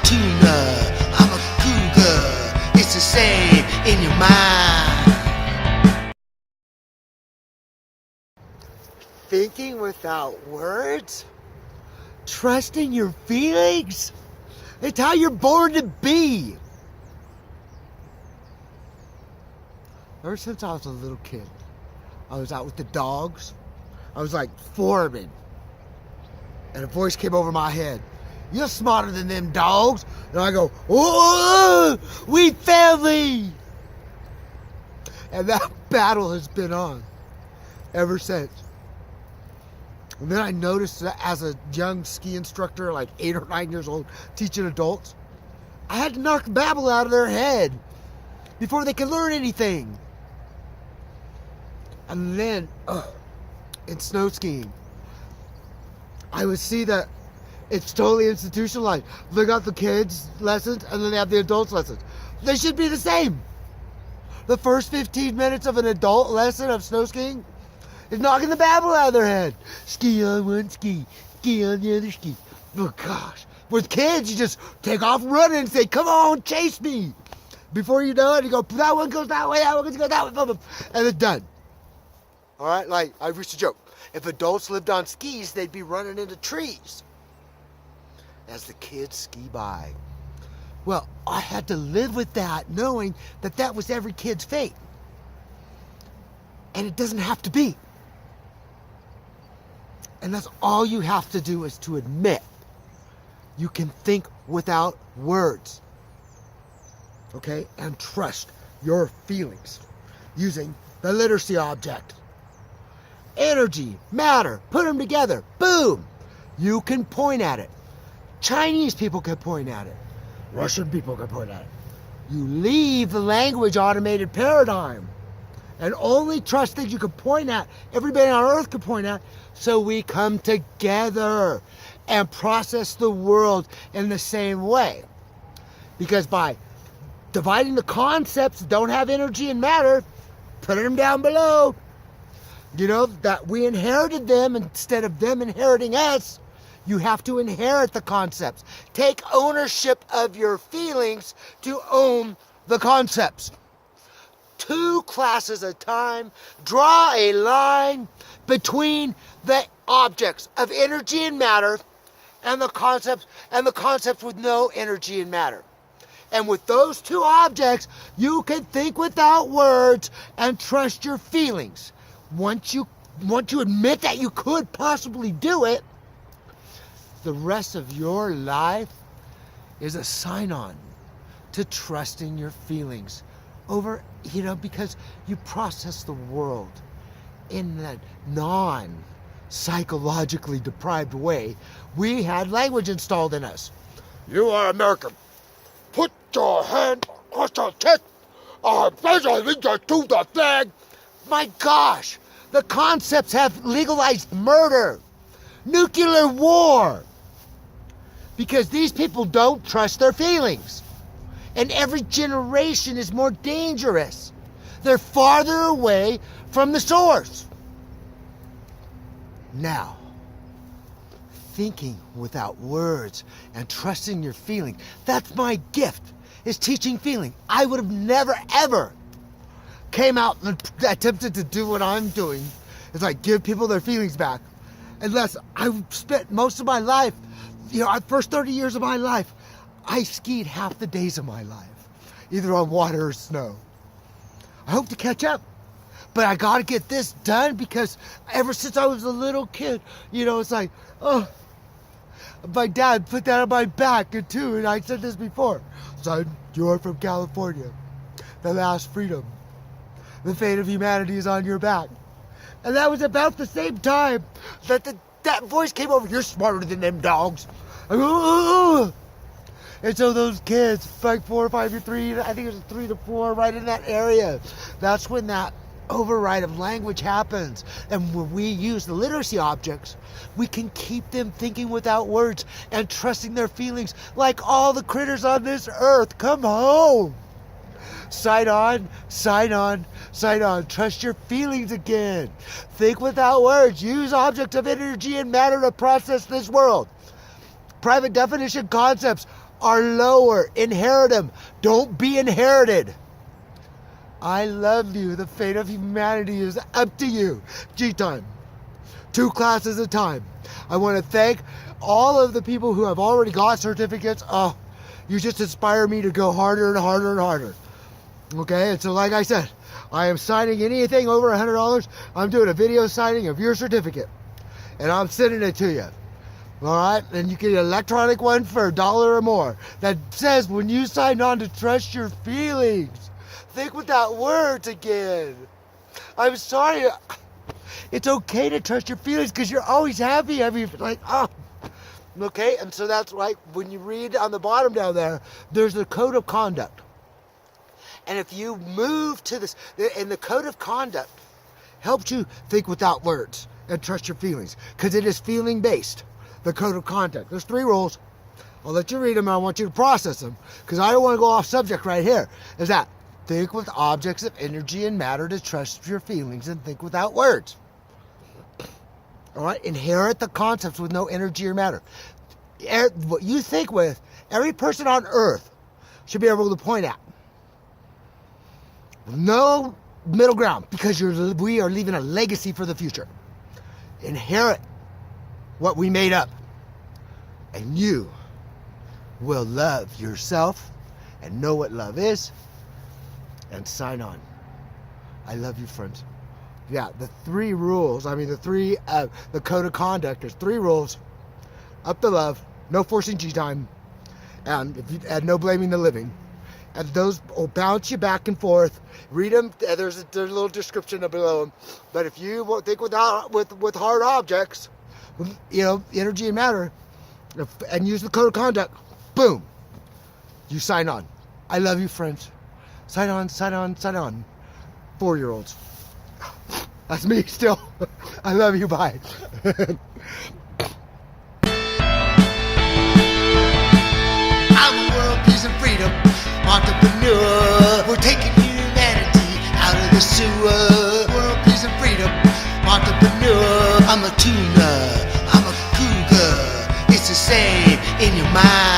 tuna, I'm a cougar. It's the same in your mind. Thinking without words? Trusting your feelings? It's how you're born to be. Ever since I was a little kid, I was out with the dogs. I was like foreman. And a voice came over my head. You're smarter than them dogs. And I go, oh, we family. And that battle has been on ever since. And then I noticed that as a young ski instructor, like 8 or 9 years old, teaching adults, I had to knock babble out of their head before they could learn anything. And then, in snow skiing, I would see that it's totally institutionalized. They got the kids' lessons and then they have the adults' lessons. They should be the same. The first 15 minutes of an adult lesson of snow skiing is knocking the babble out of their head. Ski on one ski, ski on the other ski. Oh gosh. With kids, you just take off running and say, come on, chase me. Before you know it, you go, that one goes that way, that one goes that way, and it's done. All right, like I used to joke, if adults lived on skis, they'd be running into trees as the kids ski by. Well, I had to live with that, knowing that that was every kid's fate. And it doesn't have to be. And that's all you have to do, is to admit you can think without words. Okay? And trust your feelings using the literacy object. Energy, matter, put them together. Boom! You can point at it. Chinese people can point at it. Russian people can point at it. You leave the language automated paradigm and only trust that you can point at, everybody on earth can point at, so we come together and process the world in the same way. Because by dividing the concepts that don't have energy and matter, putting them down below, you know, that we inherited them instead of them inheriting us. You have to inherit the concepts. Take ownership of your feelings to own the concepts. 2 classes at a time. Draw a line between the objects of energy and matter and the concepts with no energy and matter. And with those 2 objects, you can think without words and trust your feelings. Once you admit that you could possibly do it, the rest of your life is a sign-on to trusting your feelings over, you know, because you process the world in a non-psychologically deprived way. We had language installed in us. You are American. Put your hand on your chest. I pledge allegiance to the flag. My gosh, the concepts have legalized murder, nuclear war, because these people don't trust their feelings. And every generation is more dangerous. They're farther away from the source. Now, thinking without words and trusting your feeling, that's my gift, is teaching feeling. I would have never, ever came out and attempted to do what I'm doing. It's like give people their feelings back. Unless I spent most of my life, you know, the first 30 years of my life, I skied half the days of my life, either on water or snow. I hope to catch up, but I gotta get this done because ever since I was a little kid, you know, it's like, oh, my dad put that on my back too, and I said this before, son, you're from California, the last freedom. The fate of humanity is on your back. And that was about the same time that that voice came over, you're smarter than them dogs. And so those kids, like 4 or 5 or 3, I think it was 3 to 4, right in that area, that's when that override of language happens. And when we use the literacy objects, we can keep them thinking without words and trusting their feelings like all the critters on this earth. Come home. Sign on, sign on, sign on. Trust your feelings again. Think without words. Use objects of energy and matter to process this world. Private definition concepts are lower. Inherit them. Don't be inherited. I love you. The fate of humanity is up to you. gTime. 2 classes at a time. I want to thank all of the people who have already got certificates. Oh, you just inspire me to go harder and harder and harder. Okay, and so like I said, I am signing anything over $100. I'm doing a video signing of your certificate. And I'm sending it to you. All right, and you get an electronic one for $1 or more that says when you sign on to trust your feelings. Think without words again. I'm sorry. It's okay to trust your feelings because you're always happy. I mean, like, oh. Okay, and so that's like when you read on the bottom down there, there's the code of conduct. And if you move to this, and the code of conduct helps you think without words and trust your feelings because it is feeling based. The code of conduct. There's 3 rules. I'll let you read them and I want you to process them because I don't want to go off subject right here. Is that think with objects of energy and matter to trust your feelings and think without words. All right, inherit the concepts with no energy or matter. What you think with, every person on earth should be able to point out. No middle ground because we are leaving a legacy for the future. Inherit what we made up, and you will love yourself and know what love is and sign on. I love you, friends. Yeah, the 3 rules, the code of conduct, there's 3 rules. Up to love, no forcing gTime, and no blaming the living. And those will bounce you back and forth. Read them. There's a little description below them. But if you won't think with hard objects, energy and matter, and use the code of conduct, boom, you sign on. I love you, friends. Sign on, sign on, sign on. 4-year-olds. That's me still. I love you. Bye. I'm a world peace and freedom entrepreneur. We're taking humanity out of the sewer. World peace and freedom entrepreneur. I'm a tuna. I'm a cougar. It's the same in your mind.